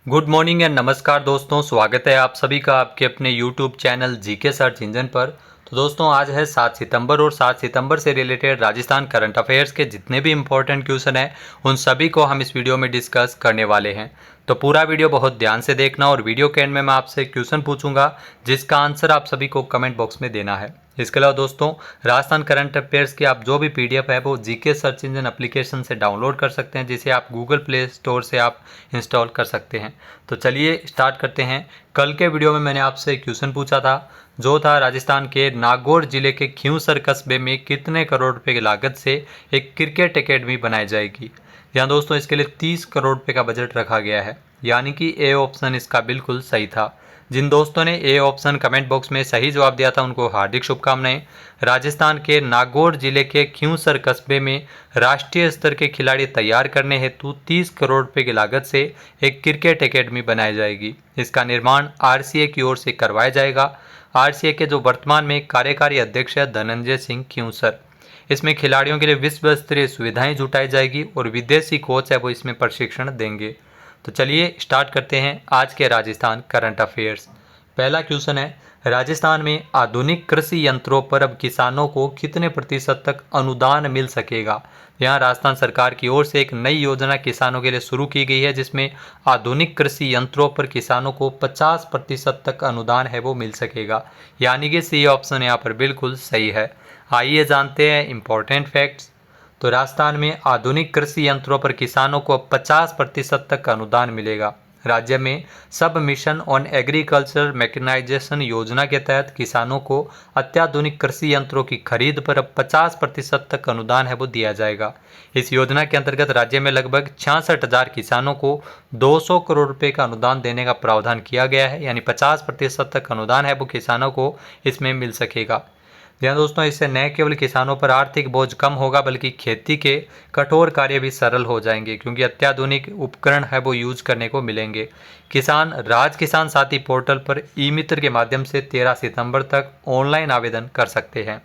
Good morning and नमस्कार दोस्तों, स्वागत है आप सभी का आपके अपने YouTube channel GK search engine पर। तो दोस्तों आज है 7 सितंबर और 7 सितंबर से रिलेटेड राजस्थान करंट अफेयर्स के जितने भी इंपॉर्टेंट क्वेश्चन हैं उन सभी को हम इस वीडियो में डिस्कस करने वाले हैं। तो पूरा वीडियो बहुत ध्यान से देखना और वीडियो के एंड में मैं आपसे क्वेश्चन पूछूंगा जिसका आंसर आप सभी को कमेंट बॉक्स में देना है। इसके अलावा दोस्तों राजस्थान करंट अफेयर्स की आप जो भी पीडीएफ है वो जीके सर्च इंजन एप्लीकेशन से डाउनलोड कर सकते हैं, जिसे आप गूगल प्ले स्टोर से आप इंस्टॉल कर सकते हैं। तो चलिए स्टार्ट करते हैं। कल के वीडियो में मैंने आपसे क्वेश्चन पूछा था जो था राजस्थान के नागौर जिले के खींवसर कस्बे में कितने करोड़ रुपए की लागत से एक क्रिकेट एकेडमी बनाई जाएगी। यहाँ दोस्तों इसके लिए 30 करोड़ रुपए का बजट रखा गया है, यानी कि ए ऑप्शन इसका बिल्कुल सही था। जिन दोस्तों ने ए ऑप्शन कमेंट बॉक्स में सही जवाब दिया था उनको हार्दिक शुभकामनाएं। राजस्थान के नागौर जिले के खींवसर कस्बे में राष्ट्रीय स्तर के खिलाड़ी तैयार करने हेतु 30 करोड़ रुपए की लागत से एक क्रिकेट एकेडमी बनाई जाएगी। इसका निर्माण आरसीए की ओर से करवाया जाएगा। आरसीए के जो वर्तमान में कार्यकारी अध्यक्ष है धनंजय सिंह खींवसर। इसमें खिलाड़ियों के लिए विश्व स्तरीय सुविधाएं जुटाई जाएगी और विदेशी कोच है वो इसमें प्रशिक्षण देंगे। तो चलिए स्टार्ट करते हैं आज के राजस्थान करंट अफेयर्स। पहला क्वेश्चन है, राजस्थान में आधुनिक कृषि यंत्रों पर अब किसानों को कितने प्रतिशत तक अनुदान मिल सकेगा। यहाँ राजस्थान सरकार की ओर से एक नई योजना किसानों के लिए शुरू की गई है जिसमें आधुनिक कृषि यंत्रों पर किसानों को 50% तक अनुदान है वो मिल सकेगा, यानी कि सी ऑप्शन यहाँ पर बिल्कुल सही है। आइए जानते हैं इंपॉर्टेंट फैक्ट्स। तो राजस्थान में आधुनिक कृषि यंत्रों पर किसानों को 50% तक अनुदान मिलेगा। राज्य में सब मिशन ऑन एग्रीकल्चर मैकेनाइजेशन योजना के तहत किसानों को अत्याधुनिक कृषि यंत्रों की खरीद पर अब 50% तक अनुदान है वो दिया जाएगा। इस योजना के अंतर्गत राज्य में लगभग 66,000 किसानों को 200 करोड़ रुपए का अनुदान देने का प्रावधान किया गया है, यानी 50% तक अनुदान है वो किसानों को इसमें मिल सकेगा। यहाँ दोस्तों इससे न केवल किसानों पर आर्थिक बोझ कम होगा बल्कि खेती के कठोर कार्य भी सरल हो जाएंगे, क्योंकि अत्याधुनिक उपकरण है वो यूज करने को मिलेंगे। किसान राज किसान साथी पोर्टल पर ई मित्र के माध्यम से 13 सितंबर तक ऑनलाइन आवेदन कर सकते हैं।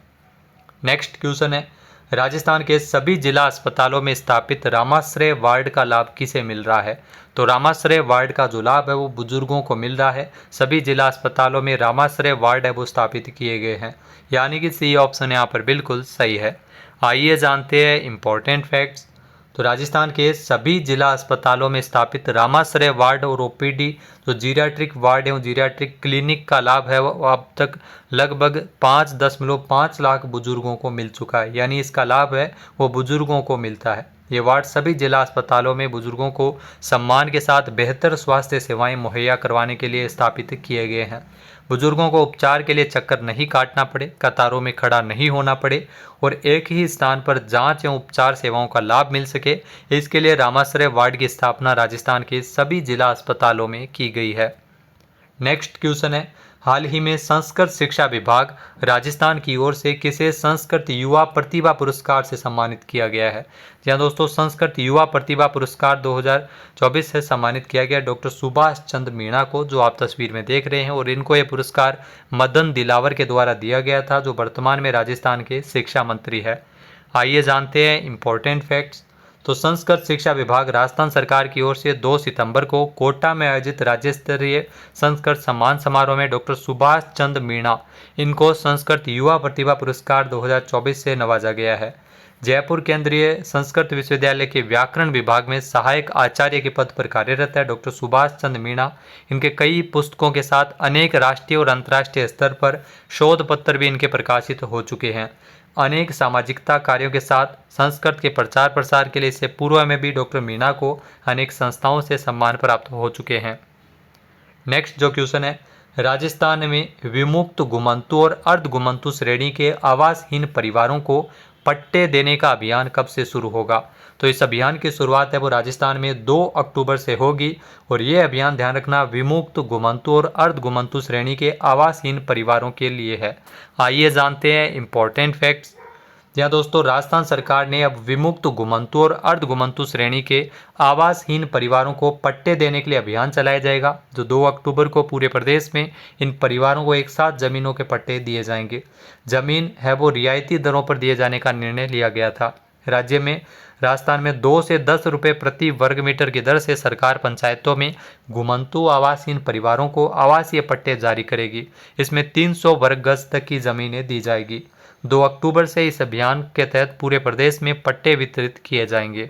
नेक्स्ट क्वेश्चन है, राजस्थान के सभी जिला अस्पतालों में स्थापित रामाश्रय वार्ड का लाभ किसे मिल रहा है। तो रामाश्रय वार्ड का जो लाभ है वो बुजुर्गों को मिल रहा है। सभी जिला अस्पतालों में रामाश्रय वार्ड है वो स्थापित किए गए हैं, यानी कि सी ऑप्शन यहाँ पर बिल्कुल सही है। आइए जानते हैं इंपॉर्टेंट फैक्ट्स। तो राजस्थान के सभी जिला अस्पतालों में स्थापित रामाश्रय वार्ड और ओपीडी जो जीरियाट्रिक वार्ड है जीरियाट्रिक क्लिनिक का लाभ है वो अब तक लगभग 5.5 लाख बुजुर्गों को मिल चुका है, यानी इसका लाभ है वो बुजुर्गों को मिलता है। ये वार्ड सभी जिला अस्पतालों में बुजुर्गों को सम्मान के साथ बेहतर स्वास्थ्य सेवाएं मुहैया करवाने के लिए स्थापित किए गए हैं। बुजुर्गों को उपचार के लिए चक्कर नहीं काटना पड़े, कतारों में खड़ा नहीं होना पड़े और एक ही स्थान पर जांच एवं उपचार सेवाओं का लाभ मिल सके, इसके लिए रामाश्रय वार्ड की स्थापना राजस्थान के सभी जिला अस्पतालों में की गई है। नेक्स्ट क्वेश्चन है, हाल ही में संस्कृत शिक्षा विभाग राजस्थान की ओर से किसे संस्कृत युवा प्रतिभा पुरस्कार से सम्मानित किया गया है। जहाँ दोस्तों संस्कृत युवा प्रतिभा पुरस्कार 2024 से सम्मानित किया गया डॉक्टर सुभाष चंद्र मीणा को, जो आप तस्वीर में देख रहे हैं, और इनको ये पुरस्कार मदन दिलावर के द्वारा दिया गया था जो वर्तमान में राजस्थान के शिक्षा मंत्री है। आइए जानते हैं इंपॉर्टेंट फैक्ट्स। तो संस्कृत शिक्षा विभाग राजस्थान सरकार की ओर से 2 सितंबर को कोटा में आयोजित राज्य स्तरीय संस्कृत सम्मान समारोह में डॉक्टर सुभाष चंद्र मीणा इनको संस्कृत युवा प्रतिभा पुरस्कार 2024 से नवाजा गया है। जयपुर केंद्रीय संस्कृत विश्वविद्यालय के व्याकरण विभाग में सहायक आचार्य के पद पर कार्यरत है डॉक्टर सुभाष चंद्र मीणा। इनके कई पुस्तकों के साथ अनेक राष्ट्रीय और अंतर्राष्ट्रीय स्तर पर शोध पत्र भी इनके प्रकाशित हो चुके हैं। अनेक सामाजिकता कार्यों के साथ संस्कृत के प्रचार प्रसार के लिए इससे पूर्व में भी डॉक्टर मीणा को अनेक संस्थाओं से सम्मान प्राप्त हो चुके हैं। नेक्स्ट जो क्वेश्चन है, राजस्थान में विमुक्त घुमंतु और अर्ध घुमंतु श्रेणी के आवासहीन परिवारों को पट्टे देने का अभियान कब से शुरू होगा। तो इस अभियान की शुरुआत है वो राजस्थान में 2 अक्टूबर से होगी और ये अभियान ध्यान रखना विमुक्त घुमंतु और अर्ध घुमंतु श्रेणी के आवासहीन परिवारों के लिए है। आइए जानते हैं इंपॉर्टेंट फैक्ट्स। जहाँ दोस्तों राजस्थान सरकार ने अब विमुक्त घुमंतु और अर्ध घुमंतु श्रेणी के आवासहीन परिवारों को पट्टे देने के लिए अभियान चलाया जाएगा, जो 2 अक्टूबर को पूरे प्रदेश में इन परिवारों को एक साथ जमीनों के पट्टे दिए जाएंगे। जमीन है वो रियायती दरों पर दिए जाने का निर्णय लिया गया था। राज्य में राजस्थान में 2 से 10 रुपये प्रति वर्ग मीटर की दर से सरकार पंचायतों में घुमंतु आवासहीन परिवारों को आवासीय पट्टे जारी करेगी। इसमें 300 वर्ग गज तक की जमीनें दी जाएगी। 2 अक्टूबर से इस अभियान के तहत पूरे प्रदेश में पट्टे वितरित किए जाएंगे।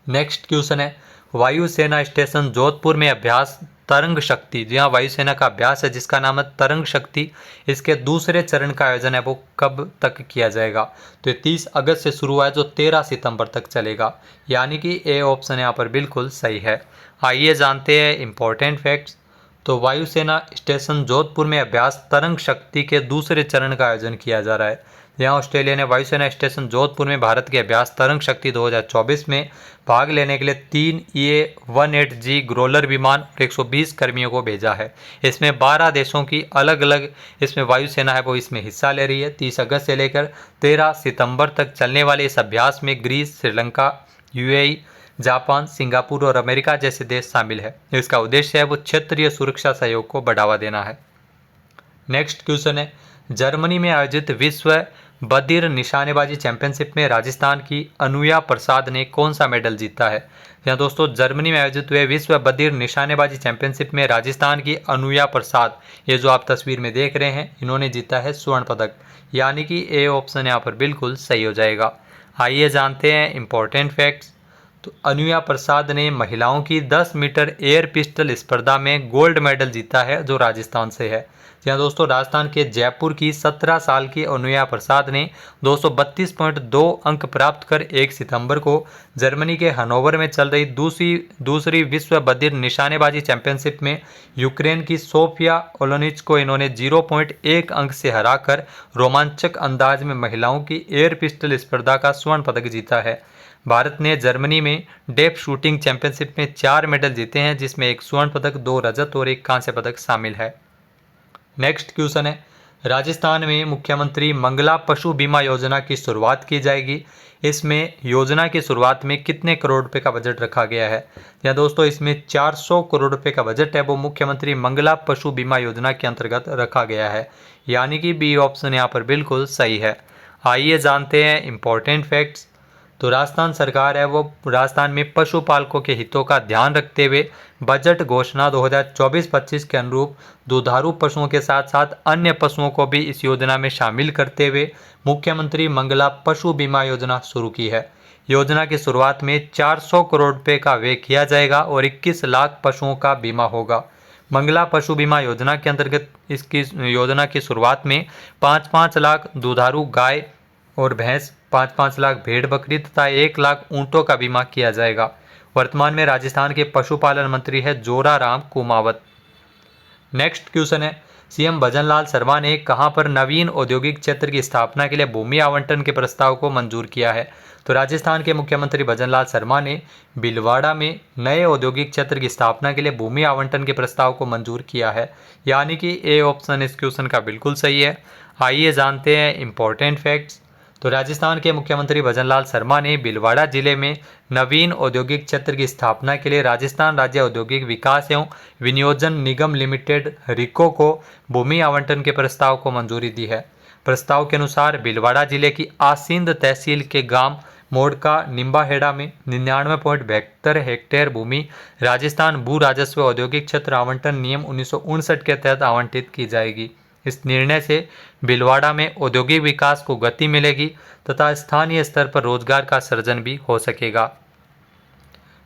नेक्स्ट क्वेश्चन है, वायुसेना स्टेशन जोधपुर में अभ्यास तरंग शक्ति। जी हाँ, वायुसेना का अभ्यास है जिसका नाम है तरंग शक्ति। इसके दूसरे चरण का आयोजन है वो कब तक किया जाएगा? तो ये 30 अगस्त से शुरू हुआ है जो 13 सितंबर तक चलेगा, यानी कि ए ऑप्शन यहाँ पर बिल्कुल सही है। आइए जानते हैं इंपॉर्टेंट फैक्ट्स। तो वायुसेना स्टेशन जोधपुर में अभ्यास तरंग शक्ति के दूसरे चरण का आयोजन किया जा रहा है। यहाँ ऑस्ट्रेलिया ने वायुसेना स्टेशन जोधपुर में भारत के अभ्यास तरंग शक्ति 2024 में भाग लेने के लिए 3 EA-18G ग्रोलर विमान और 120 कर्मियों को भेजा है। इसमें 12 देशों की अलग अलग इसमें वायुसेना है वो इसमें हिस्सा ले रही है। 30 अगस्त से लेकर 13 सितंबर तक चलने वाले इस अभ्यास में Greece, Sri Lanka, UAE, Japan, Singapore और अमेरिका जैसे देश शामिल है। इसका उद्देश्य है वो क्षेत्रीय सुरक्षा सहयोग को बढ़ावा देना है। नेक्स्ट क्वेश्चन है, जर्मनी में आयोजित विश्व बधिर निशानेबाजी चैंपियनशिप में राजस्थान की अनुया प्रसाद ने कौन सा मेडल जीता है? यहाँ दोस्तों जर्मनी में आयोजित हुए विश्व बधिर निशानेबाजी चैंपियनशिप में राजस्थान की अनुया प्रसाद, ये जो आप तस्वीर में देख रहे हैं, इन्होंने जीता है स्वर्ण पदक, यानी कि ए ऑप्शन यहाँ पर बिल्कुल सही हो जाएगा। आइए जानते हैं इंपॉर्टेंट फैक्ट्स। तो अनुया प्रसाद ने महिलाओं की 10 मीटर एयर पिस्टल स्पर्धा में गोल्ड मेडल जीता है जो राजस्थान से है। यहाँ दोस्तों राजस्थान के जयपुर की 17 साल की अनुया प्रसाद ने 232.2 अंक प्राप्त कर 1 सितंबर को जर्मनी के हनोवर में चल रही दूसरी विश्व बधिर निशानेबाजी चैंपियनशिप में यूक्रेन की सोफिया ओलोनिच को इन्होंने 0.1 अंक से हराकर रोमांचक अंदाज में महिलाओं की एयर पिस्टल स्पर्धा का स्वर्ण पदक जीता है। भारत ने जर्मनी में डेफ शूटिंग चैंपियनशिप में 4 मेडल जीते हैं जिसमें 1 स्वर्ण पदक, 2 रजत और 1 कांस्य पदक शामिल है। नेक्स्ट क्वेश्चन है, राजस्थान में मुख्यमंत्री मंगला पशु बीमा योजना की शुरुआत की जाएगी। इसमें योजना की शुरुआत में कितने करोड़ रुपए का बजट रखा गया है? या दोस्तों इसमें 400 करोड़ रुपए का बजट है वो मुख्यमंत्री मंगला पशु बीमा योजना के अंतर्गत रखा गया है, यानी कि बी ऑप्शन यहाँ पर बिल्कुल सही है। आइए जानते हैं इंपॉर्टेंट फैक्ट्स। तो राजस्थान सरकार है वो राजस्थान में पशुपालकों के हितों का ध्यान रखते हुए बजट घोषणा 2024-25 के अनुरूप दुधारू पशुओं के साथ साथ अन्य पशुओं को भी इस योजना में शामिल करते हुए मुख्यमंत्री मंगला पशु बीमा योजना शुरू की है। योजना की शुरुआत में 400 करोड़ रुपये का व्यय किया जाएगा और 21 लाख पशुओं का बीमा होगा। मंगला पशु बीमा योजना के अंतर्गत इसकी योजना की शुरुआत में 5-5 लाख दुधारू गाय और भैंस, 5-5 लाख भेड़ बकरी तथा 1 लाख ऊंटों का बीमा किया जाएगा। वर्तमान में राजस्थान के पशुपालन मंत्री है जोराराम कुमावत। नेक्स्ट क्वेश्चन है, सीएम भजनलाल शर्मा ने कहां पर नवीन औद्योगिक क्षेत्र की स्थापना के लिए भूमि आवंटन के प्रस्ताव को मंजूर किया है? तो राजस्थान के मुख्यमंत्री भजनलाल शर्मा ने भीलवाड़ा में नए औद्योगिक क्षेत्र की स्थापना के लिए भूमि आवंटन के प्रस्ताव को मंजूर किया है, यानी कि ए ऑप्शन इस क्वेश्चन का बिल्कुल सही है। आइए जानते हैं इंपॉर्टेंट फैक्ट्स। तो राजस्थान के मुख्यमंत्री भजनलाल शर्मा ने भीलवाड़ा जिले में नवीन औद्योगिक क्षेत्र की स्थापना के लिए राजस्थान राज्य औद्योगिक विकास एवं विनियोजन निगम लिमिटेड रिको को भूमि आवंटन के प्रस्ताव को मंजूरी दी है। प्रस्ताव के अनुसार भीलवाड़ा जिले की आसींद तहसील के गांव मोड़का निम्बाहेड़ा में 99.72 हेक्टेयर भूमि राजस्थान भू राजस्व औद्योगिक क्षेत्र आवंटन नियम 1959 के तहत आवंटित की जाएगी। इस निर्णय से भीलवाड़ा में औद्योगिक विकास को गति मिलेगी तथा स्थानीय स्तर पर रोजगार का सृजन भी हो सकेगा।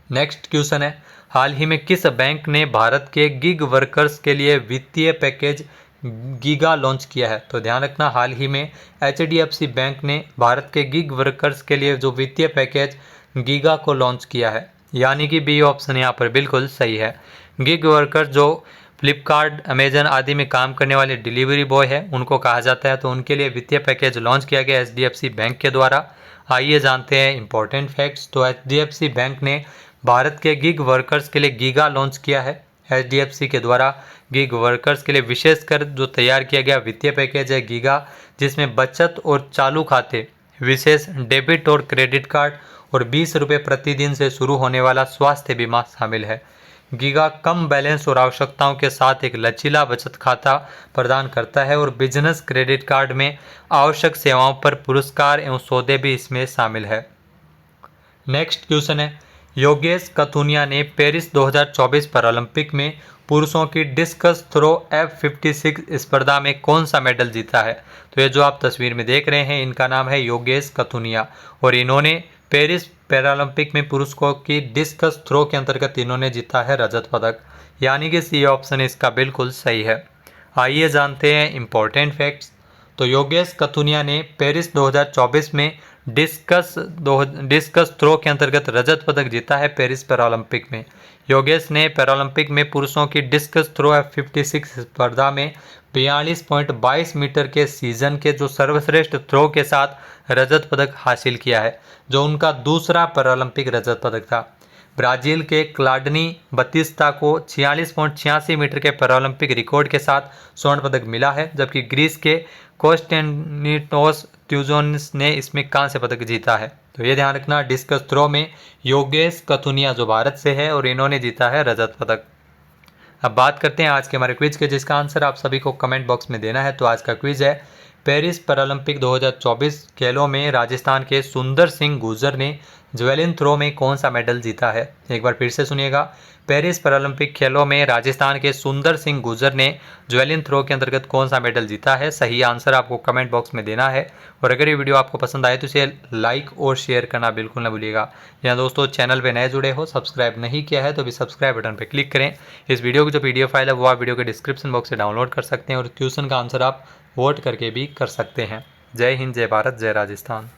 नेक्स्ट क्वेश्चन है, हाल ही में किस बैंक ने भारत के गिग वर्कर्स के लिए वित्तीय पैकेज गीगा लॉन्च किया है? तो ध्यान रखना, हाल ही में HDFC बैंक ने भारत के गिग वर्कर्स के लिए जो वित्तीय पैकेज गीगा को लॉन्च किया है, यानी कि बी ऑप्शन यहाँ पर बिल्कुल सही है। गिग वर्कर्स जो फ्लिपकार्ट, अमेजन आदि में काम करने वाले डिलीवरी बॉय है उनको कहा जाता है, तो उनके लिए वित्तीय पैकेज लॉन्च किया गया HDFC बैंक के द्वारा। आइए जानते हैं इंपॉर्टेंट फैक्ट्स। तो HDFC बैंक ने भारत के गिग वर्कर्स के लिए गीगा लॉन्च किया है। HDFC के द्वारा गिग वर्कर्स के लिए विशेषकर जो तैयार किया गया वित्तीय पैकेज है गीगा, जिसमें बचत और चालू खाते, विशेष डेबिट और क्रेडिट कार्ड और 20 रुपये प्रतिदिन से शुरू होने वाला स्वास्थ्य बीमा शामिल है। गीगा कम बैलेंस और आवश्यकताओं के साथ एक लचीला बचत खाता प्रदान करता है और बिजनेस क्रेडिट कार्ड में आवश्यक सेवाओं पर पुरस्कार एवं सौदे भी इसमें शामिल है। नेक्स्ट क्वेश्चन है, योगेश कथुनिया ने पेरिस 2024 पैरालंपिक में पुरुषों की डिस्कस थ्रो F56 स्पर्धा में कौन सा मेडल जीता है? तो ये जो आप तस्वीर में देख रहे हैं, इनका नाम है योगेश कथुनिया और इन्होंने पेरिस पैरालंपिक में पुरुषों की डिस्कस थ्रो के अंतर्गत इन्होंने जीता है रजत पदक, यानी कि सी ऑप्शन इसका बिल्कुल सही है। आइए जानते हैं इंपॉर्टेंट फैक्ट्स। तो योगेश कथुनिया ने पेरिस 2024 में डिस्कस थ्रो के अंतर्गत रजत पदक जीता है पेरिस पैरालंपिक में। योगेश ने पैरालंपिक में पुरुषों की डिस्कस थ्रो F56 स्पर्धा में 42.22 मीटर के सीजन के जो सर्वश्रेष्ठ थ्रो के साथ रजत पदक हासिल किया है, जो उनका दूसरा पैरालंपिक रजत पदक था। ब्राजील के क्लाडनी बतिस्ता को 46.86 मीटर के पैरालंपिक रिकॉर्ड के साथ स्वर्ण पदक मिला है, जबकि ग्रीस के कोस्टेंटिनोस त्यूजोनिस ने इसमें कांस्य पदक जीता है। तो ये ध्यान रखना, डिस्कस थ्रो में योगेश कथुनिया जो भारत से है और इन्होंने जीता है रजत पदक। अब बात करते हैं आज के हमारे क्विज के, जिसका आंसर आप सभी को कमेंट बॉक्स में देना है। तो आज का क्विज है, पेरिस पैरालंपिक 2024 खेलों में राजस्थान के सुंदर सिंह गुर्जर ने ज्वेलिन थ्रो में कौन सा मेडल जीता है? एक बार फिर से सुनिएगा, पेरिस पैरालंपिक खेलों में राजस्थान के सुंदर सिंह गुर्जर ने ज्वेलिन थ्रो के अंतर्गत कौन सा मेडल जीता है? सही आंसर आपको कमेंट बॉक्स में देना है। और अगर ये वीडियो आपको पसंद आए तो इसे लाइक और शेयर करना बिल्कुल ना भूलिएगा। या दोस्तों, चैनल पे नए जुड़े हो, सब्सक्राइब नहीं किया है तो भी सब्सक्राइब बटन पर क्लिक करें। इस वीडियो की जो PDF फाइल है वो आप वीडियो के डिस्क्रिप्शन बॉक्स से डाउनलोड कर सकते हैं और क्वेश्चन का आंसर आप वोट करके भी कर सकते हैं। जय हिंद, जय भारत, जय राजस्थान।